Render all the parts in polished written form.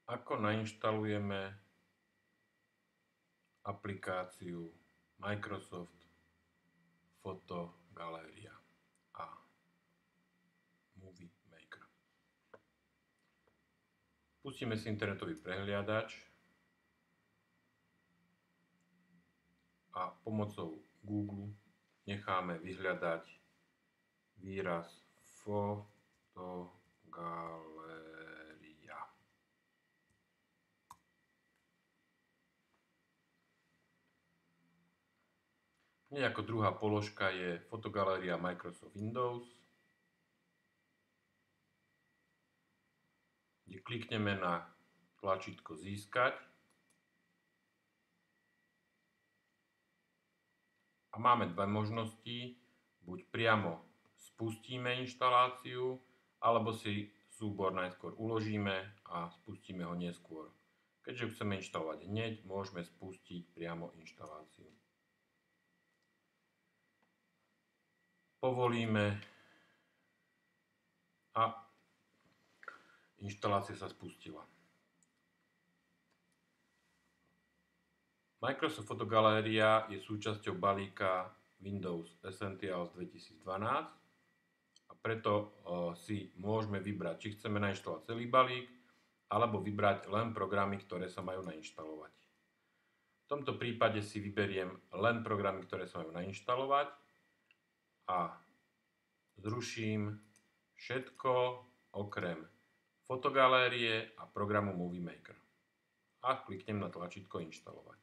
Ako nainštalujeme aplikáciu Microsoft Fotogaléria a Movie Maker. Pustíme si internetový prehliadač a pomocou Google necháme vyhľadať výraz Fotogaléria. Hneď ako druhá položka je Fotogaléria Microsoft Windows, kde klikneme na tlačítko Získať a máme dve možnosti, buď priamo spustíme inštaláciu, alebo si súbor najskôr uložíme a spustíme ho neskôr. Keďže chceme inštalovať hneď, môžeme spustiť priamo inštaláciu. Povolíme a inštalácia sa spustila. Microsoft Fotogaléria je súčasťou balíka Windows Essentials 2012 a preto si môžeme vybrať, či chceme nainštalovať celý balík alebo vybrať len programy, ktoré sa majú nainštalovať. V tomto prípade si vyberiem len programy, ktoré sa majú nainštalovať a zruším všetko okrem Fotogalérie a programu Movie Maker a kliknem na tlačítko Inštalovať.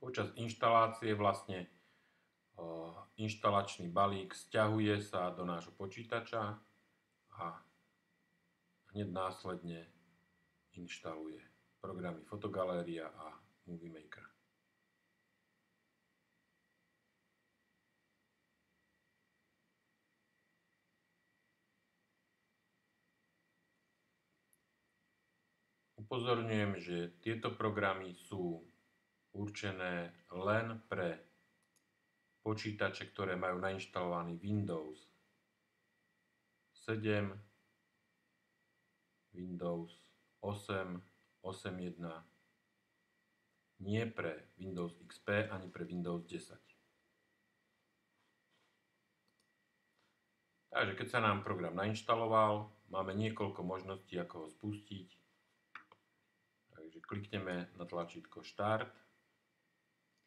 Počas inštalácie vlastne inštalačný balík sťahuje sa do nášho počítača a hneď následne inštaluje programy Fotogaléria a Movie Maker. Upozorňujem, že tieto programy sú určené len pre počítače, ktoré majú nainštalovaný Windows 7, Windows 8, 8.1, nie pre Windows XP ani pre Windows 10. Takže keď sa nám program nainštaloval, máme niekoľko možností, ako ho spustiť. Takže klikneme na tlačítko Štart,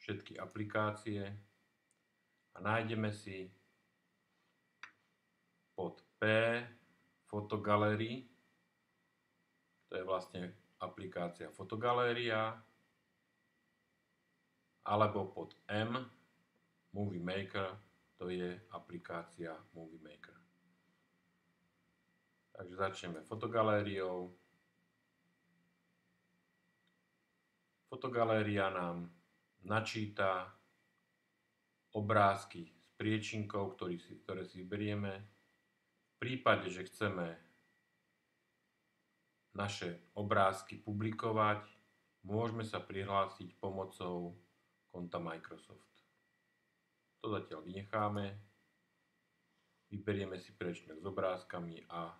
všetky aplikácie a nájdeme si pod P Fotogalérii, to je vlastne aplikácia Fotogaléria, alebo pod M Movie Maker, to je aplikácia Movie Maker. Takže začneme Fotogalériou. Fotogaléria nám načíta obrázky s priečinkou, ktoré si vyberieme. V prípade, že chceme naše obrázky publikovať, môžeme sa prihlásiť pomocou konta Microsoft. To zatiaľ vynecháme. Vyberieme si priečinok s obrázkami a